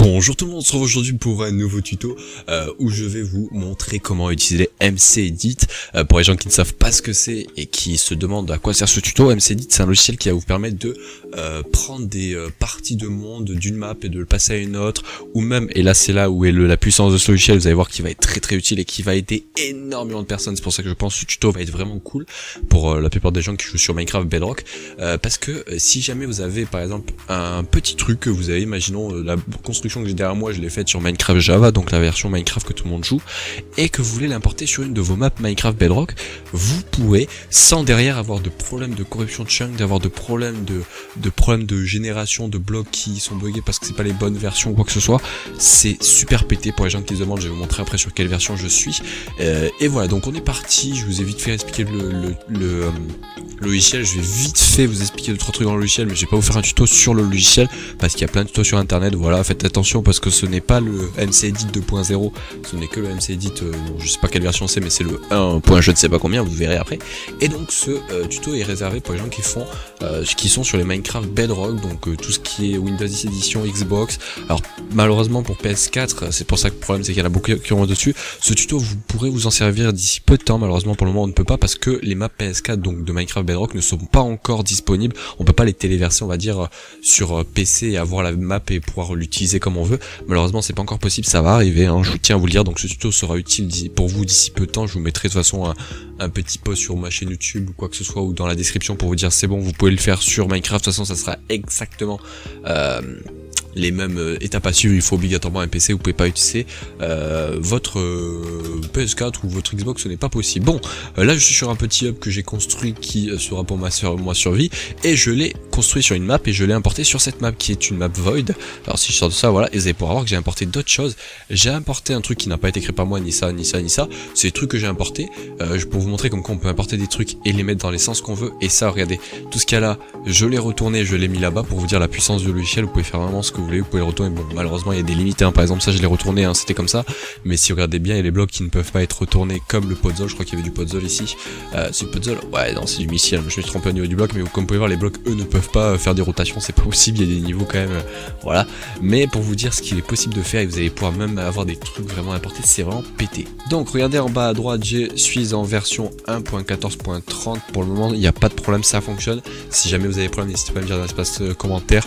Bonjour tout le monde, on se retrouve aujourd'hui pour un nouveau tuto où je vais vous montrer comment utiliser MCEdit. Pour les gens qui ne savent pas ce que c'est et qui se demandent à quoi sert ce tuto, MCEdit c'est un logiciel qui va vous permettre de prendre des parties de monde d'une map et de le passer à une autre, ou même, et là c'est là où est la puissance de ce logiciel, vous allez voir qu'il va être très utile et qui va aider énormément de personnes. C'est pour ça que je pense que ce tuto va être vraiment cool pour la plupart des gens qui jouent sur Minecraft Bedrock, parce que si jamais vous avez par exemple un petit truc que vous avez, imaginons la construction que j'ai derrière moi, je l'ai faite sur Minecraft Java, donc la version Minecraft que tout le monde joue, et que vous voulez l'importer sur une de vos maps Minecraft Bedrock, vous pouvez, sans derrière avoir de problème de corruption de chunk, d'avoir de problèmes de génération de blocs qui sont buggés parce que c'est pas les bonnes versions ou quoi que ce soit. C'est super pété pour les gens qui se demandent, je vais vous montrer après sur quelle version je suis. Et voilà, donc on est parti, je vous ai vite fait expliquer le logiciel, je vais vite fait vous expliquer 2-3 trucs dans le logiciel, mais je vais pas vous faire un tuto sur le logiciel parce qu'il y a plein de tutos sur internet. Voilà, faites attention parce que ce n'est pas le MCEdit 2.0, ce n'est que le MCEdit, je sais pas quelle version c'est, mais c'est le 1. Je ne sais pas combien, vous verrez après. Et donc ce tuto est réservé pour les gens qui sont sur les Minecraft Bedrock, donc tout ce qui est Windows 10 Edition, Xbox. Alors malheureusement pour PS4, c'est pour ça que le problème c'est qu'il y en a beaucoup qui ont dessus. Ce tuto vous pourrez vous en servir d'ici peu de temps. Malheureusement pour le moment on ne peut pas parce que les maps PS4 donc de Minecraft Bedrock ne sont pas encore disponibles. On peut pas les téléverser, on va dire, sur PC et avoir la map et pouvoir l'utiliser comme on veut. Malheureusement c'est pas encore possible, ça va arriver, hein, je tiens à vous le dire. Donc ce tuto sera utile pour vous d'ici peu de temps. Je vous mettrai de toute façon un petit post sur ma chaîne YouTube ou quoi que ce soit, ou dans la description pour vous dire c'est bon, vous pouvez le faire sur Minecraft. De toute façon ça sera exactement les mêmes étapes à suivre. Il faut obligatoirement un PC, vous pouvez pas utiliser votre PS4 ou votre Xbox, ce n'est pas possible. Bon, là je suis sur un petit hub que j'ai construit qui sera pour ma survie, et je l'ai construit sur une map et je l'ai importé sur cette map qui est une map void. Alors si je sors de ça, voilà, et vous allez pouvoir voir que j'ai importé d'autres choses. J'ai importé un truc qui n'a pas été créé par moi, ni ça, c'est des trucs que j'ai importé pour vous montrer comme quoi on peut importer des trucs et les mettre dans les sens qu'on veut. Et ça, regardez, tout ce qu'il y a là, je l'ai retourné, je l'ai mis là-bas pour vous dire la puissance du logiciel. Vous pouvez faire vraiment ce que vous voulez, vous pouvez le retourner. Bon, malheureusement il y a des limites, hein. Par exemple ça je l'ai retourné, hein, c'était comme ça, mais si vous regardez bien il y a les blocs qui ne peuvent pas être retournés comme le podzol. Je crois qu'il y avait du podzol ici, c'est du podzol, ouais non c'est du missile, je me suis trompé au niveau du bloc, mais comme vous pouvez voir les blocs eux ne peuvent pas faire des rotations, c'est pas possible, il y a des niveaux quand même, voilà. Mais pour vous dire ce qu'il est possible de faire, et vous allez pouvoir même avoir des trucs vraiment importés, c'est vraiment pété. Donc regardez en bas à droite, je suis en version 1.14.30 pour le moment, il n'y a pas de problème, ça fonctionne. Si jamais vous avez des problèmes, n'hésitez pas à me dire dans l'espace commentaire.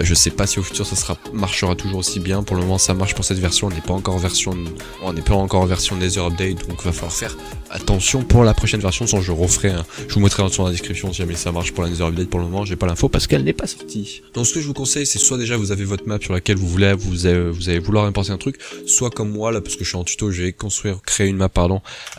Je sais pas si au futur ça marchera toujours aussi bien. Pour le moment ça marche pour cette version, on n'est pas encore en version Nether Update, donc il va falloir faire attention pour la prochaine version. Sans je referai je vous mettrai dans la description si jamais ça marche pour la Nether Update. Pour le moment j'ai pas l'info parce qu'elle n'est pas sortie. Donc ce que je vous conseille, c'est soit déjà vous avez votre map sur laquelle vous allez vouloir importer un truc, soit comme moi là, parce que je suis en tuto, je vais créer une map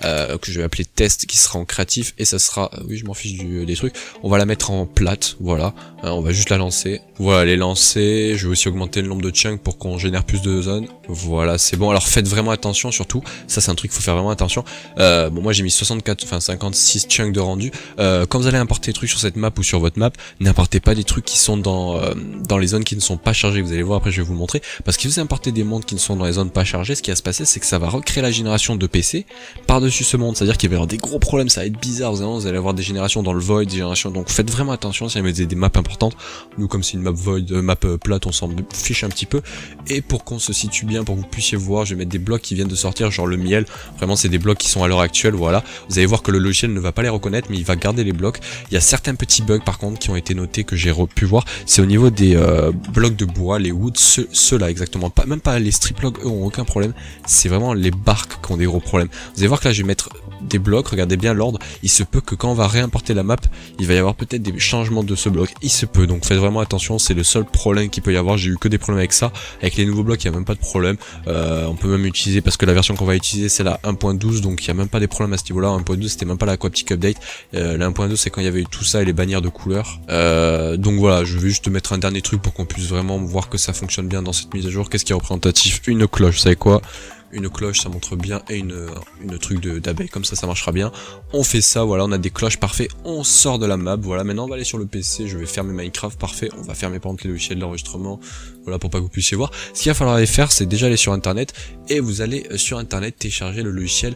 que je vais appeler test, qui sera en créatif, et ça sera, oui je m'en fiche des trucs, on va la mettre en plate, voilà, on va juste la lancer, voilà, les lancer. Je vais aussi augmenter le nombre de chunks pour qu'on génère plus de zones, voilà c'est bon. Alors faites vraiment attention, surtout ça c'est un truc qu'il faut faire vraiment attention. Bon moi j'ai mis 56 chunks de rendu. Quand vous allez importer des trucs sur cette map ou sur votre map, n'importez pas des trucs qui sont dans les zones qui ne sont pas chargées. Vous allez voir après, je vais vous le montrer, parce que si vous importez des mondes qui ne sont dans les zones pas chargées, ce qui va se passer c'est que ça va recréer la génération de PC par dessus ce monde, c'est à dire qu'il va y avoir des gros problèmes, ça va être bizarre, vous allez avoir des générations dans le void, donc faites vraiment attention si vous avez des maps importantes. Nous comme c'est une map void, map plate, on s'en fiche un petit peu, et pour qu'on se situe bien, pour que vous puissiez voir, je vais mettre des blocs qui viennent de sortir, genre le miel, vraiment c'est des blocs qui sont à l'heure actuelle, voilà. Vous allez voir que le logiciel ne va pas les reconnaître, mais il va garder les blocs. Il y a certains petits bugs par contre qui ont été notés, que j'ai pu voir, c'est au niveau des blocs de bois, les woods, ceux-là exactement, même pas les strip logs, eux ont aucun problème, c'est vraiment les barques qui ont des gros problèmes. Vous allez voir que là je vais mettre des blocs, regardez bien l'ordre, il se peut que quand on va réimporter la map, il va y avoir peut-être des changements de ce bloc, il se peut, donc faites vraiment attention, c'est le seul problème qu'il peut y avoir. J'ai eu que des problèmes avec ça, avec les nouveaux blocs il n'y a même pas de problème, on peut même utiliser, parce que la version qu'on va utiliser c'est la 1.12, donc il n'y a même pas des problèmes à ce niveau là. 1.12 c'était même pas la Aquatic Update, la 1.12 c'est quand il y avait eu tout ça et les bannières de couleurs, donc voilà, je vais juste mettre un dernier truc pour qu'on puisse vraiment voir que ça fonctionne bien dans cette mise à jour. Qu'est-ce qui est représentatif? Une cloche, vous savez quoi, une cloche ça montre bien, et une truc d'abeille, comme ça marchera bien. On fait ça, voilà, on a des cloches, parfait, on sort de la map, voilà. Maintenant on va aller sur le PC, je vais fermer Minecraft, parfait, on va fermer par exemple les logiciels d'enregistrement, voilà, pour pas que vous puissiez voir. Ce qu'il va falloir aller faire, c'est déjà aller sur internet, et vous allez sur internet télécharger le logiciel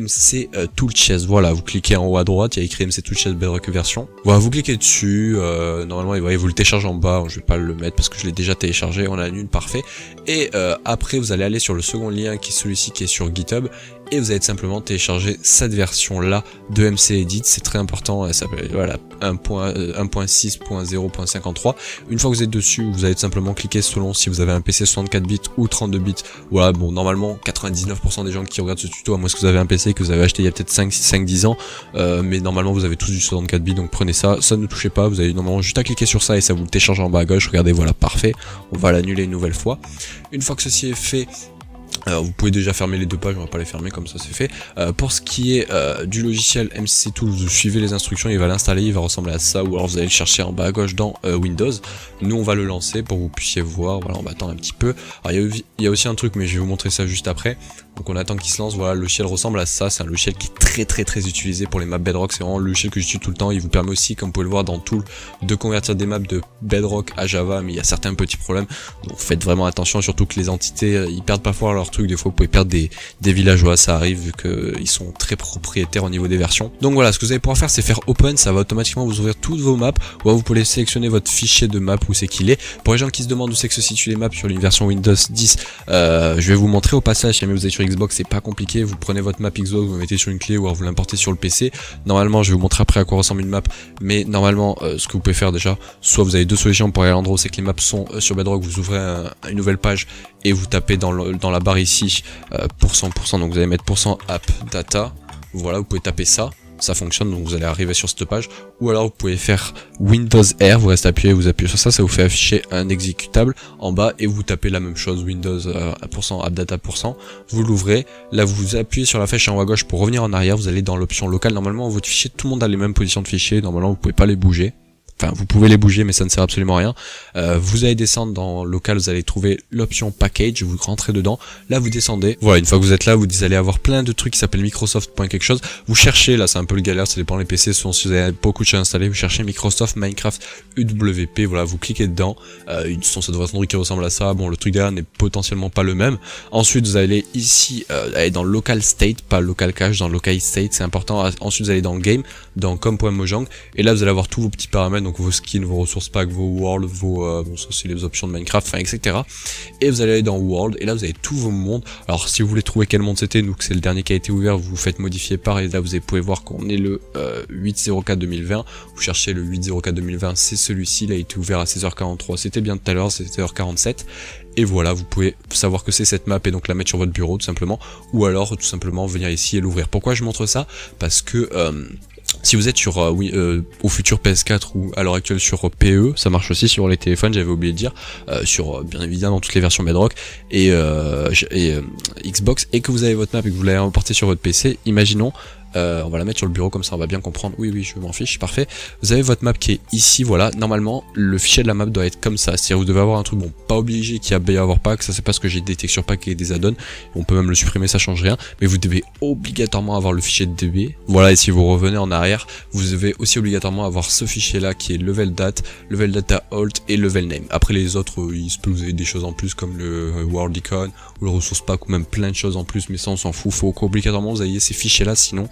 MC Toolchest. Voilà, vous cliquez en haut à droite, il y a écrit MC Toolchest Bedrock version. Voilà, vous cliquez dessus, normalement, vous voyez, vous le téléchargez en bas, je vais pas le mettre parce que je l'ai déjà téléchargé, on a une parfait. Et après, vous allez aller sur le second lien qui est celui-ci qui est sur GitHub. Et vous allez simplement télécharger cette version là de MC Edit, c'est très important, elle s'appelle voilà 1.6.0.53. Une fois que vous êtes dessus, vous allez simplement cliquer selon si vous avez un PC 64 bits ou 32 bits. Voilà, bon normalement 99% des gens qui regardent ce tuto, à moins que vous avez un PC que vous avez acheté il y a peut-être 5-10 ans, mais normalement vous avez tous du 64 bits, donc prenez ça, ça ne touchez pas, vous avez normalement juste à cliquer sur ça et ça vous le télécharge en bas à gauche. Regardez, voilà, parfait, on va l'annuler une nouvelle fois. Une fois que ceci est fait, vous pouvez déjà fermer les deux pages, on va pas les fermer, comme ça c'est fait. Pour ce qui est du logiciel MC Tools, vous suivez les instructions, il va l'installer, il va ressembler à ça, ou alors vous allez le chercher en bas à gauche dans Windows. Nous on va le lancer pour que vous puissiez voir, voilà, on va attendre un petit peu. Alors il y a aussi un truc, mais je vais vous montrer ça juste après. Donc on attend qu'il se lance, voilà, le logiciel ressemble à ça, c'est un logiciel qui est très utilisé pour les maps Bedrock, c'est vraiment le logiciel que j'utilise tout le temps, il vous permet aussi, comme vous pouvez le voir dans Tool, de convertir des maps de Bedrock à Java, mais il y a certains petits problèmes, donc faites vraiment attention, surtout que les entités, ils perdent parfois leur truc, des fois vous pouvez perdre des villageois, ça arrive vu qu'ils sont très propriétaires au niveau des versions. Donc voilà, ce que vous allez pouvoir faire, c'est faire Open, ça va automatiquement vous ouvrir toutes vos maps, ou alors vous pouvez sélectionner votre fichier de map où c'est qu'il est. Pour les gens qui se demandent où c'est que se situent les maps sur une version Windows 10, je vais vous montrer au passage, si jamais vous êtes sur Xbox, c'est pas compliqué, vous prenez votre map Xbox, vous mettez sur une clé ou alors vous l'importez sur le PC. Normalement, je vais vous montrer après à quoi ressemble une map, mais normalement, ce que vous pouvez faire déjà, soit vous avez deux solutions pour aller à l'endroit où c'est que les maps sont sur Bedrock, vous ouvrez une nouvelle page et vous tapez dans la barre ici %%, donc vous allez mettre %app data, voilà, vous pouvez taper ça. Ça fonctionne, donc vous allez arriver sur cette page, ou alors vous pouvez faire Windows R, vous restez appuyé, vous appuyez sur ça, ça vous fait afficher un exécutable en bas, et vous tapez la même chose, Windows %appdata %, vous l'ouvrez, là vous appuyez sur la flèche en haut à gauche pour revenir en arrière, vous allez dans l'option locale, normalement votre fichier, tout le monde a les mêmes positions de fichier, normalement vous pouvez pas les bouger. Enfin, vous pouvez les bouger, mais ça ne sert absolument à rien. Vous allez descendre dans local, vous allez trouver l'option package, vous rentrez dedans. Là, vous descendez. Voilà, une fois que vous êtes là, vous allez avoir plein de trucs qui s'appellent Microsoft. Quelque chose. Vous cherchez, là, c'est un peu le galère, ça dépend des PC. Souvent, si vous avez beaucoup de choses installées, vous cherchez Microsoft Minecraft UWP. Voilà, vous cliquez dedans. Ça devrait être un truc qui ressemble à ça. Bon, le truc derrière n'est potentiellement pas le même. Ensuite, vous allez ici, aller dans local state, pas local cache, dans local state, c'est important. Ensuite, vous allez dans game, dans com.mojang. Et là, vous allez avoir tous vos petits paramètres. Donc vos skins, vos ressources packs, vos worlds, bon ça c'est les options de Minecraft, enfin etc. Et vous allez aller dans world, et là vous avez tous vos mondes. Alors si vous voulez trouver quel monde c'était, nous que c'est le dernier qui a été ouvert, vous faites modifier par, et là vous pouvez voir qu'on est le 8-04-2020, vous cherchez le 8-04-2020, c'est celui-ci, il a été ouvert à 16h43, c'était bien tout à l'heure, c'était 16h47. Et voilà, vous pouvez savoir que c'est cette map et donc la mettre sur votre bureau tout simplement, ou alors tout simplement venir ici et l'ouvrir. Pourquoi je montre ça? Parce que si vous êtes sur au futur PS4 ou à l'heure actuelle sur PE, ça marche aussi sur les téléphones, j'avais oublié de dire, sur bien évidemment toutes les versions Bedrock et Xbox, et que vous avez votre map et que vous l'avez emporté sur votre PC, imaginons, on va la mettre sur le bureau comme ça on va bien comprendre, oui je m'en fiche, parfait. Vous avez votre map qui est ici, voilà, normalement le fichier de la map doit être comme ça, c'est-à-dire vous devez avoir un truc, bon pas obligé qu'il y a avoir pack, ça c'est parce que j'ai des textures pack et des add-ons, on peut même le supprimer, ça change rien, mais vous devez obligatoirement avoir le fichier de DB, voilà, et si vous revenez en arrière, vous devez aussi obligatoirement avoir ce fichier là qui est level date, level data alt et level name. Après les autres, il se peut que vous avez des choses en plus comme le world icon ou le resource pack ou même plein de choses en plus, mais ça on s'en fout, faut qu'obligatoirement vous ayez ces fichiers là, sinon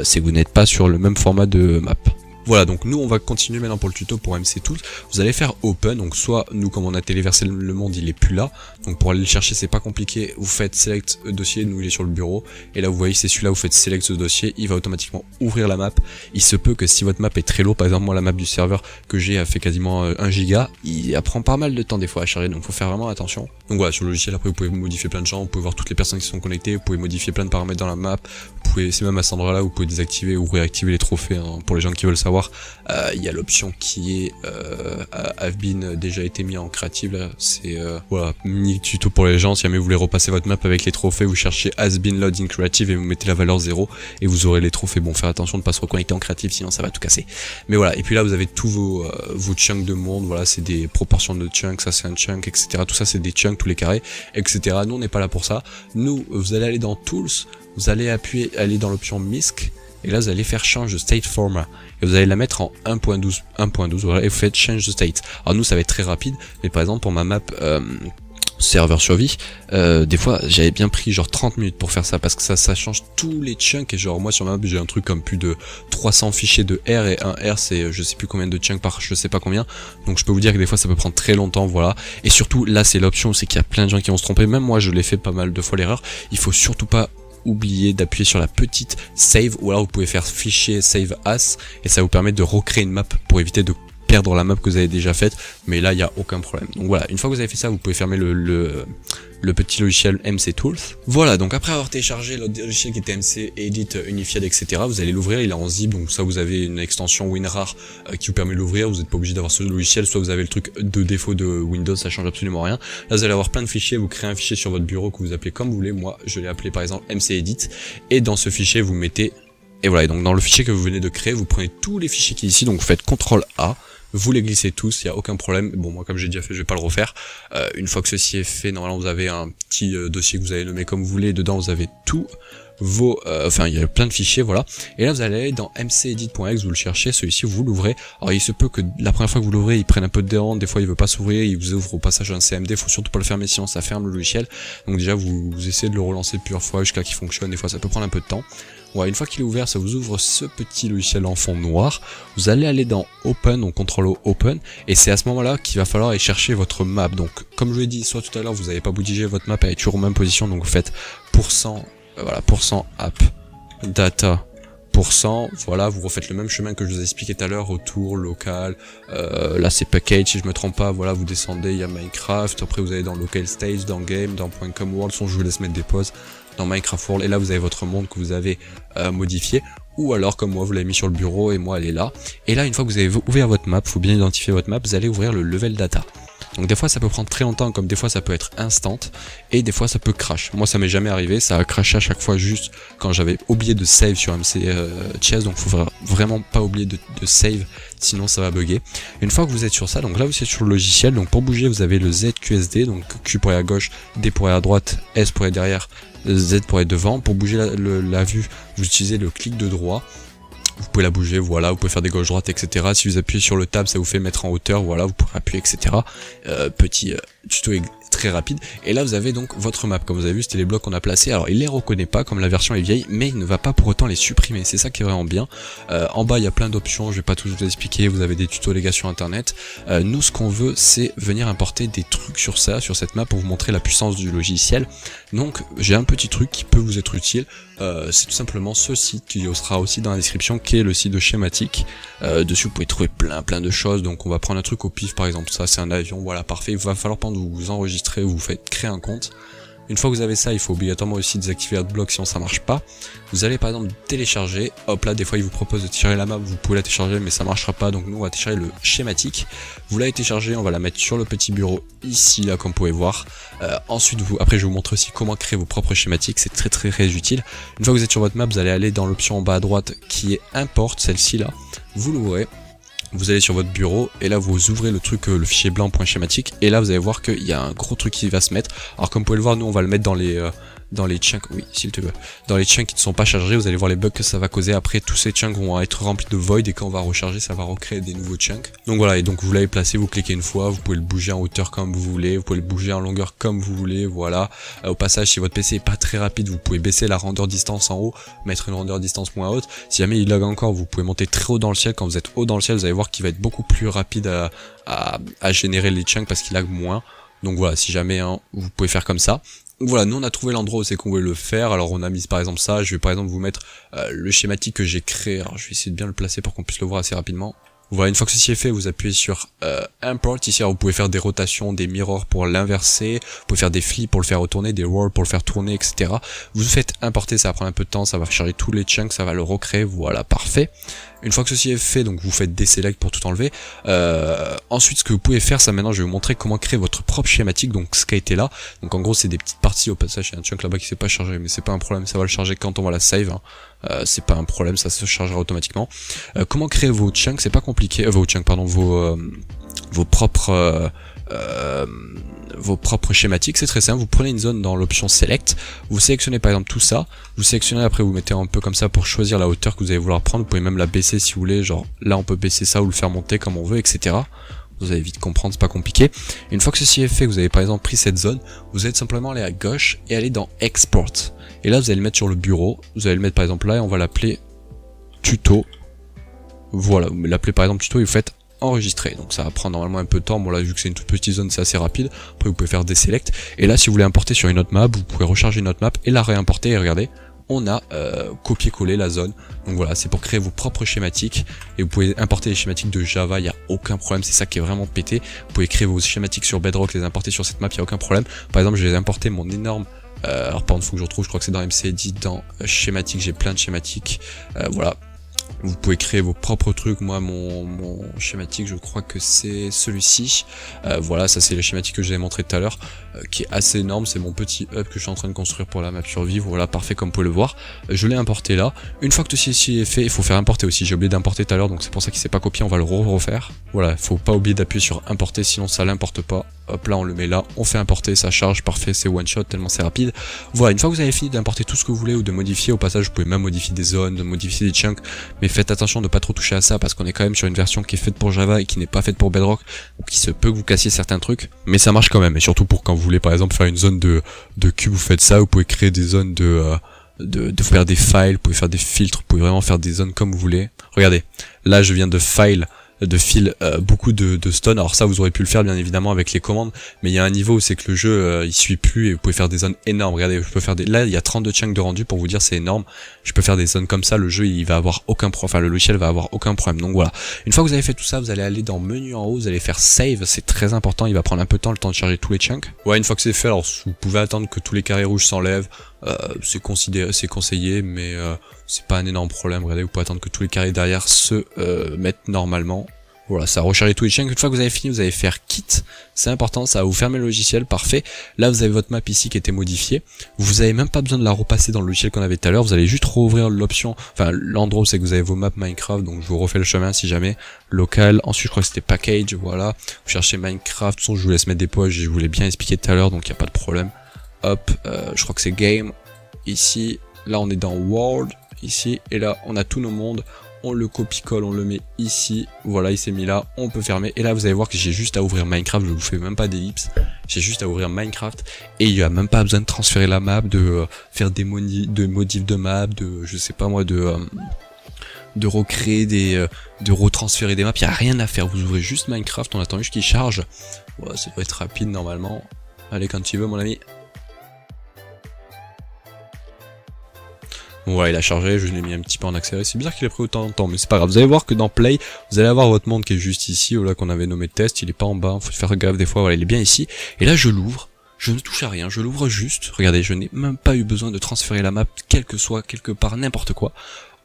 c'est que vous n'êtes pas sur le même format de map. Voilà, donc nous on va continuer maintenant pour le tuto pour MC Tools. Vous allez faire Open, donc soit nous comme on a téléversé le monde il est plus là, donc pour aller le chercher c'est pas compliqué, vous faites Select dossier, nous il est sur le bureau, et là vous voyez c'est celui-là, vous faites Select ce dossier, il va automatiquement ouvrir la map. Il se peut que si votre map est très lourd, par exemple moi la map du serveur que j'ai a fait quasiment 1 giga, il prend pas mal de temps des fois à charger, donc faut faire vraiment attention. Donc voilà, sur le logiciel après vous pouvez modifier plein de champs, vous pouvez voir toutes les personnes qui sont connectées, vous pouvez modifier plein de paramètres dans la map, vous pouvez, c'est même à cet endroit là vous pouvez désactiver ou réactiver les trophées, hein, pour les gens qui veulent savoir. Il y a l'option qui est have been déjà été mis en créative, là c'est voilà, mini tuto pour les gens, si jamais vous voulez repasser votre map avec les trophées, vous cherchez has been load in creative et vous mettez la valeur 0 et vous aurez les trophées. Bon, faire attention de ne pas se reconnecter en créative sinon ça va tout casser, mais voilà. Et puis là vous avez tous vos chunks de monde, voilà, c'est des proportions de chunks, ça c'est un chunk, etc. Tout ça c'est des chunks, tous les carrés, etc. Nous on n'est pas là pour ça, nous vous allez aller dans Tools, vous allez aller dans l'option MISC, et là vous allez faire Change the State Format, et vous allez la mettre en 1.12, voilà, et vous faites Change the State. Alors nous ça va être très rapide, mais par exemple pour ma map serveur survie, des fois j'avais bien pris genre 30 minutes pour faire ça parce que ça change tous les chunks et genre moi sur ma map j'ai un truc comme plus de 300 fichiers de R et un R c'est je sais plus combien de chunks par je sais pas combien, donc je peux vous dire que des fois ça peut prendre très longtemps, voilà. Et surtout là c'est l'option, c'est qu'il y a plein de gens qui vont se tromper, même moi je l'ai fait pas mal de fois l'erreur, il faut surtout pas oublier d'appuyer sur la petite save ou alors vous pouvez faire fichier save as et ça vous permet de recréer une map pour éviter de perdre la map que vous avez déjà faite, mais là il n'y a aucun problème. Donc voilà, une fois que vous avez fait ça, vous pouvez fermer le petit logiciel MC Tools. Voilà, donc après avoir téléchargé le logiciel qui était MC Edit, Unified, etc., vous allez l'ouvrir, il est en zip, donc ça vous avez une extension WinRAR qui vous permet de l'ouvrir, vous n'êtes pas obligé d'avoir ce logiciel, soit vous avez le truc de défaut de Windows, ça change absolument rien. Là vous allez avoir plein de fichiers, vous créez un fichier sur votre bureau que vous appelez comme vous voulez, moi je l'ai appelé par exemple MC Edit, et dans ce fichier vous mettez, et voilà, et donc dans le fichier que vous venez de créer, vous prenez tous les fichiers qui sont ici, donc vous faites CTRL A, vous les glissez tous, il n'y a aucun problème. Bon, moi comme j'ai déjà fait, je vais pas le refaire. Une fois que ceci est fait, normalement vous avez un petit dossier que vous allez nommer comme vous voulez. Dedans vous avez tous vos... enfin il y a plein de fichiers, voilà. Et là vous allez aller dans mcedit.exe, vous le cherchez, celui-ci vous l'ouvrez. Alors il se peut que la première fois que vous l'ouvrez, il prenne un peu de déran, des fois il veut pas s'ouvrir, il vous ouvre au passage un CMD, faut surtout pas le fermer sinon ça ferme le logiciel. Donc déjà vous essayez de le relancer plusieurs fois jusqu'à qu'il fonctionne, des fois ça peut prendre un peu de temps. Ouais, une fois qu'il est ouvert, ça vous ouvre ce petit logiciel en fond noir. Vous allez aller dans Open, donc CTRL Open, et c'est à ce moment-là qu'il va falloir aller chercher votre map. Donc, comme je vous l'ai dit, soit tout à l'heure, vous n'avez pas bougé votre map, elle est toujours en même position, donc vous faites voilà, %app data %, voilà, vous refaites le même chemin que je vous ai expliqué tout à l'heure, retour, local, là c'est package, si je me trompe pas, voilà, vous descendez, il y a Minecraft, après vous allez dans local stage, dans game, dans .com world, je vous laisse mettre des pauses, dans Minecraft World, et là vous avez votre monde que vous avez modifié, ou alors comme moi vous l'avez mis sur le bureau et moi elle est là, et là une fois que vous avez ouvert votre map, faut bien identifier votre map, vous allez ouvrir le level data. Donc des fois ça peut prendre très longtemps, comme des fois ça peut être instant, et des fois ça peut crash. Moi ça m'est jamais arrivé, ça a crashé à chaque fois juste quand j'avais oublié de save sur MC Chess, donc faut vraiment pas oublier de save, sinon ça va bugger. Une fois que vous êtes sur ça, donc là vous êtes sur le logiciel, donc pour bouger vous avez le ZQSD, donc Q pour aller à gauche, D pour aller à droite, S pour aller derrière, Z pour être devant. Pour bouger la vue, vous utilisez le clic de droit. Vous pouvez la bouger, voilà, vous pouvez faire des gauches-droites, etc. Si vous appuyez sur le tab, ça vous fait mettre en hauteur, voilà, vous pourrez appuyer, etc. Petit tuto très rapide. Et là, vous avez donc votre map. Comme vous avez vu, c'était les blocs qu'on a placés. Alors, il les reconnaît pas, comme la version est vieille, mais il ne va pas pour autant les supprimer. C'est ça qui est vraiment bien. En bas, il y a plein d'options, je vais pas tous vous expliquer, vous avez des tutos, les gars, sur Internet. Nous, ce qu'on veut, c'est venir importer des trucs sur cette map, pour vous montrer la puissance du logiciel. Donc, j'ai un petit truc qui peut vous être utile. C'est tout simplement ce site qui sera aussi dans la description, qui est le site de Schématique. Dessus vous pouvez trouver plein de choses, donc on va prendre un truc au pif, par exemple ça c'est un avion, voilà, parfait. Il va falloir pendant que vous enregistrez, vous faites créer un compte. Une fois que vous avez ça, il faut obligatoirement aussi désactiver AdBlock sinon ça marche pas. Vous allez par exemple télécharger, hop là des fois il vous propose de télécharger la map, vous pouvez la télécharger mais ça marchera pas, donc nous on va télécharger le schématique. Vous l'avez téléchargé, on va la mettre sur le petit bureau ici là comme vous pouvez voir. Ensuite après je vais vous montrer aussi comment créer vos propres schématiques, c'est très utile. Une fois que vous êtes sur votre map, vous allez aller dans l'option en bas à droite qui est import, celle-ci là, vous l'ouvrez. Vous allez sur votre bureau et là vous ouvrez le truc, le fichier blanc .schématique, et là vous allez voir qu'il y a un gros truc qui va se mettre. Alors comme vous pouvez le voir, nous on va le mettre dans les chunks, oui s'il te plaît, dans les chunks qui ne sont pas chargés. Vous allez voir les bugs que ça va causer. Après tous ces chunks vont être remplis de void et quand on va recharger ça va recréer des nouveaux chunks. Donc voilà, et donc vous l'avez placé, vous cliquez une fois, vous pouvez le bouger en hauteur comme vous voulez, vous pouvez le bouger en longueur comme vous voulez, voilà. Au passage, si votre PC est pas très rapide, vous pouvez baisser la render distance en haut, mettre une render distance moins haute. Si jamais il lag encore, vous pouvez monter très haut dans le ciel. Quand vous êtes haut dans le ciel, vous allez voir qu'il va être beaucoup plus rapide à générer les chunks parce qu'il lag moins. Donc voilà, si jamais vous pouvez faire comme ça. Voilà, nous on a trouvé l'endroit où c'est qu'on veut le faire. Alors on a mis par exemple ça, je vais par exemple vous mettre le schématique que j'ai créé. Alors je vais essayer de bien le placer pour qu'on puisse le voir assez rapidement. Voilà, une fois que ceci est fait, vous appuyez sur Import. Ici, alors, vous pouvez faire des rotations, des mirrors pour l'inverser, vous pouvez faire des flips pour le faire retourner, des rolls pour le faire tourner, etc. Vous faites importer, ça va prendre un peu de temps, ça va charger tous les chunks, ça va le recréer, voilà, parfait. Une fois que ceci est fait, donc vous faites deselect pour tout enlever. Ensuite, ce que vous pouvez faire, ça maintenant, je vais vous montrer comment créer votre propre schématique, donc ce qui a été là. Donc en gros, c'est des petites parties. Au passage, il y a un chunk là-bas qui s'est pas chargé, mais c'est pas un problème, ça va le charger quand on va la save. C'est pas un problème, ça se chargera automatiquement. Comment créer vos chunks, c'est pas compliqué. Vos chunks, pardon, vos propres schématiques, c'est très simple. Vous prenez une zone dans l'option select, vous sélectionnez par exemple tout ça, vous sélectionnez, après vous mettez un peu comme ça pour choisir la hauteur que vous allez vouloir prendre. Vous pouvez même la baisser si vous voulez, genre là on peut baisser ça ou le faire monter comme on veut, etc. vous allez vite comprendre, c'est pas compliqué. Une fois que ceci est fait, vous avez par exemple pris cette zone, vous allez simplement aller à gauche et aller dans Export. Et là vous allez le mettre sur le bureau, vous allez le mettre par exemple là et on va l'appeler tuto. Voilà, vous l'appelez par exemple tuto et vous faites enregistrer. Donc ça va prendre normalement un peu de temps. Bon là vu que c'est une toute petite zone c'est assez rapide. Après vous pouvez faire des selects. Et là si vous voulez importer sur une autre map, vous pouvez recharger une autre map et la réimporter. Et regardez, on a copié-collé la zone. Donc voilà, c'est pour créer vos propres schématiques. Et vous pouvez importer les schématiques de Java, il n'y a aucun problème. C'est ça qui est vraiment pété. Vous pouvez créer vos schématiques sur Bedrock, les importer sur cette map, il n'y a aucun problème. Par exemple je vais importer mon énorme... alors par contre faut que je retrouve, je crois que c'est dans MCEdit, dans schématique, j'ai plein de schématiques. Voilà. Vous pouvez créer vos propres trucs. Moi mon schématique je crois que c'est celui-ci. Voilà, ça c'est le schématique que je vous ai montré tout à l'heure, qui est assez énorme. C'est mon petit hub que je suis en train de construire pour la map survivre. Voilà, parfait comme vous pouvez le voir. Je l'ai importé là. Une fois que ceci est fait, il faut faire importer aussi. J'ai oublié d'importer tout à l'heure, donc c'est pour ça qu'il s'est pas copié. On va le refaire. Voilà, faut pas oublier d'appuyer sur importer, sinon ça l'importe pas. Hop là on le met là, on fait importer, ça charge, parfait, c'est one shot tellement c'est rapide. Voilà, une fois que vous avez fini d'importer tout ce que vous voulez ou de modifier, au passage vous pouvez même modifier des zones, de modifier des chunks, mais faites attention de pas trop toucher à ça parce qu'on est quand même sur une version qui est faite pour Java et qui n'est pas faite pour Bedrock, donc il se peut que vous cassiez certains trucs, mais ça marche quand même. Et surtout pour quand vous voulez par exemple faire une zone de cube, vous faites ça, vous pouvez créer des zones de faire des files, vous pouvez faire des filtres, vous pouvez vraiment faire des zones comme vous voulez. Regardez, là je viens de file beaucoup de stone. Alors ça vous aurez pu le faire bien évidemment avec les commandes, mais il y a un niveau où c'est que le jeu il suit plus et vous pouvez faire des zones énormes. Regardez, je peux faire des... Là il y a 32 chunks de rendu, pour vous dire c'est énorme. Je peux faire des zones comme ça, le jeu il va avoir aucun problème, enfin le logiciel va avoir aucun problème. Donc voilà, une fois que vous avez fait tout ça, vous allez aller dans menu en haut, vous allez faire save, c'est très important, il va prendre un peu de temps, le temps de charger tous les chunks. Ouais, une fois que c'est fait, alors vous pouvez attendre que tous les carrés rouges s'enlèvent, c'est conseillé, mais c'est pas un énorme problème. Regardez, vous pouvez attendre que tous les carrés derrière se mettent normalement. Voilà, ça a rechargé tous les chunks. Une fois que vous avez fini, vous allez faire quitte. C'est important, ça va vous fermer le logiciel, parfait. Là, vous avez votre map ici qui a été modifiée. Vous avez même pas besoin de la repasser dans le logiciel qu'on avait tout à l'heure. Vous allez juste rouvrir l'option, enfin l'endroit où c'est que vous avez vos maps Minecraft. Donc je vous refais le chemin si jamais. Local. Ensuite, je crois que c'était package. Voilà. Vous cherchez Minecraft. De toute façon, je vous laisse mettre des poches. Je vous l'ai bien expliqué tout à l'heure, donc il n'y a pas de problème. Hop, je crois que c'est game. Ici, là on est dans world. Ici, et là on a tous nos mondes. On le copie-colle, on le met ici, voilà il s'est mis là, on peut fermer, et là vous allez voir que j'ai juste à ouvrir Minecraft, je vous fais même pas d'ellipse, j'ai juste à ouvrir Minecraft, et il n'y a même pas besoin de transférer la map, de faire des modifs de map, de je sais pas moi, de recréer de retransférer des maps, il n'y a rien à faire, vous ouvrez juste Minecraft, on attend juste qu'il charge, ouais, ça doit être rapide normalement, allez quand tu veux mon ami. Ouais, il a chargé, je l'ai mis un petit peu en accéléré, c'est bizarre qu'il ait pris autant de temps, mais c'est pas grave. Vous allez voir que dans Play, vous allez avoir votre monde qui est juste ici, là qu'on avait nommé test, il est pas en bas, faut faire gaffe des fois, voilà, il est bien ici. Et là je l'ouvre, je ne touche à rien, je l'ouvre juste, regardez, je n'ai même pas eu besoin de transférer la map, quel que soit, quelque part, n'importe quoi.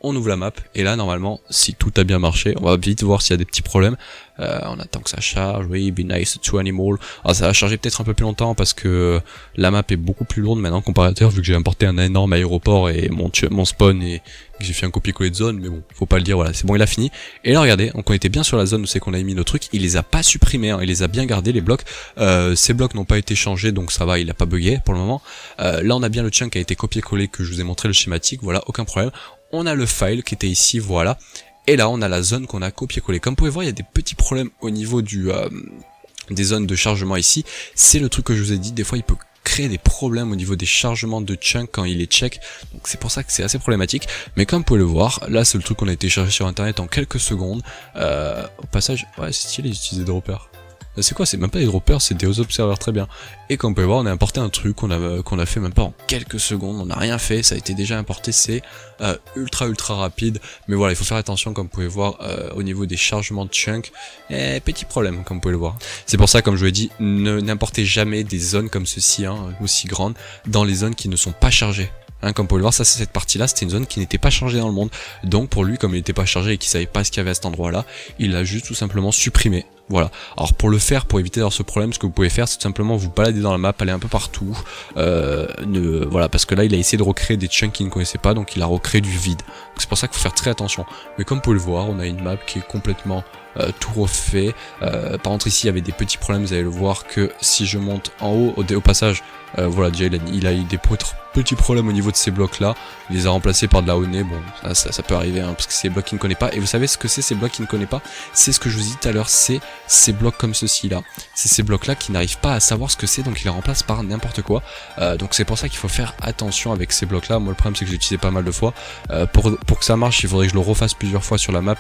On ouvre la map, et là normalement, si tout a bien marché, on va vite voir s'il y a des petits problèmes. On attend que ça charge, oui, be nice to animal. Alors ça va charger peut-être un peu plus longtemps parce que la map est beaucoup plus lourde maintenant comparateur, vu que j'ai importé un énorme aéroport et mon spawn et que j'ai fait un copier-coller de zone, mais bon, faut pas le dire, voilà, c'est bon, il a fini. Et là regardez, donc on était bien sur la zone où c'est qu'on a mis nos trucs, il les a pas supprimés, hein, il les a bien gardés les blocs. Ces blocs n'ont pas été changés, donc ça va, il a pas bugué pour le moment. Là on a bien le chunk qui a été copié-collé, que je vous ai montré le schématique, voilà, aucun problème. On a le file qui était ici, voilà. Et là, on a la zone qu'on a copié-collé. Comme vous pouvez voir, il y a des petits problèmes au niveau des zones de chargement ici. C'est le truc que je vous ai dit. Des fois, il peut créer des problèmes au niveau des chargements de chunk quand il est check. Donc c'est pour ça que c'est assez problématique. Mais comme vous pouvez le voir, là, c'est le truc qu'on a été chercher sur internet en quelques secondes. Au passage, ouais, c'est stylé d'utiliser des droppers. C'est quoi? C'est même pas des droppers, c'est des observers, très bien. Et comme vous pouvez voir, on a importé un truc qu'on a fait même pas en quelques secondes, on n'a rien fait, ça a été déjà importé, c'est ultra rapide. Mais voilà, il faut faire attention, comme vous pouvez voir, au niveau des chargements de chunk, petit problème, comme vous pouvez le voir. C'est pour ça, comme je vous l'ai dit, n'importez jamais des zones comme ceci, hein, aussi grandes, dans les zones qui ne sont pas chargées. Hein, comme vous pouvez le voir, ça c'est cette partie-là, c'était une zone qui n'était pas chargée dans le monde. Donc pour lui, comme il n'était pas chargé et qu'il savait pas ce qu'il y avait à cet endroit-là, il l'a juste tout simplement supprimé. Voilà. Alors pour le faire, pour éviter d'avoir ce problème, ce que vous pouvez faire, c'est tout simplement vous balader dans la map, aller un peu partout. Voilà, parce que là, il a essayé de recréer des chunks qu'il ne connaissait pas, donc il a recréé du vide. C'est pour ça qu'il faut faire très attention. Mais comme vous pouvez le voir, on a une map qui est complètement tout refait. Par contre ici il y avait des petits problèmes, vous allez le voir que si je monte en haut, au passage, voilà, déjà il a eu des petits problèmes au niveau de ces blocs là, il les a remplacés par de la Honey. Bon, ça peut arriver hein, parce que c'est des blocs qu'il ne connaît pas. Et vous savez ce que c'est ces blocs qu'il ne connaît pas? C'est ce que je vous ai dit tout à l'heure, c'est ces blocs comme ceci là. C'est ces blocs là qui n'arrivent pas à savoir ce que c'est, donc il les remplace par n'importe quoi. Donc c'est pour ça qu'il faut faire attention avec ces blocs là. Moi le problème c'est que j'ai utilisé pas mal de fois. Pour que ça marche, il faudrait que je le refasse plusieurs fois sur la map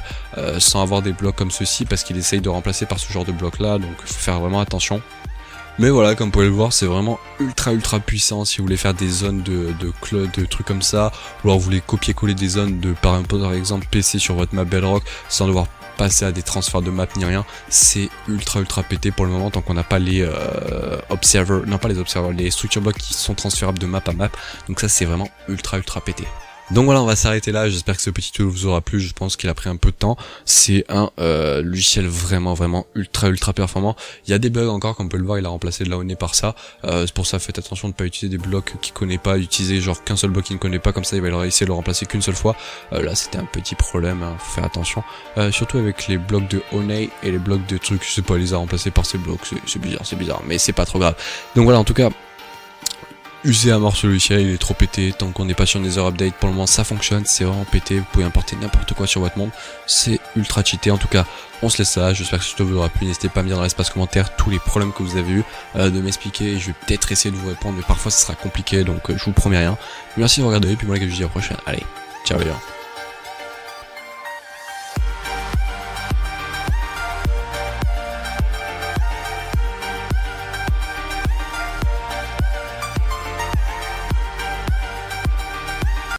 sans avoir des blocs comme ceci, parce qu'il essaye de remplacer par ce genre de blocs là, donc il faut faire vraiment attention. Mais voilà, comme vous pouvez le voir, c'est vraiment ultra puissant si vous voulez faire des zones de trucs comme ça, ou alors vous voulez copier-coller des zones de par exemple PC sur votre map Bedrock sans devoir passer à des transferts de map ni rien. C'est ultra pété pour le moment tant qu'on n'a pas les les structure blocks qui sont transférables de map à map. Donc ça c'est vraiment ultra pété. Donc voilà, on va s'arrêter là, j'espère que ce petit tuto vous aura plu, je pense qu'il a pris un peu de temps. C'est un logiciel vraiment ultra performant. Il y a des bugs encore, comme on peut le voir, il a remplacé de la Honey par ça. C'est pour ça, faites attention de ne pas utiliser des blocs qu'il connaît pas, utiliser genre qu'un seul bloc qu'il ne connaît pas, comme ça il va essayer de le remplacer qu'une seule fois. Là c'était un petit problème, hein, faut faire attention. Surtout avec les blocs de Honey et les blocs de trucs, je sais pas, il les a remplacés par ces blocs, c'est bizarre, mais c'est pas trop grave. Donc voilà, en tout cas, usez à mort ce logiciel, il est trop pété, tant qu'on n'est pas sur Nether Update, pour le moment ça fonctionne, c'est vraiment pété, vous pouvez importer n'importe quoi sur votre monde, c'est ultra cheaté. En tout cas, on se laisse là, j'espère que ce tuto vous aura plu, n'hésitez pas à me dire dans l'espace commentaire tous les problèmes que vous avez eu, de m'expliquer, je vais peut-être essayer de vous répondre, mais parfois ça sera compliqué, donc je vous promets rien. Merci de regarder, et puis moi les gars, je vous dis à la prochaine, allez, ciao les gars.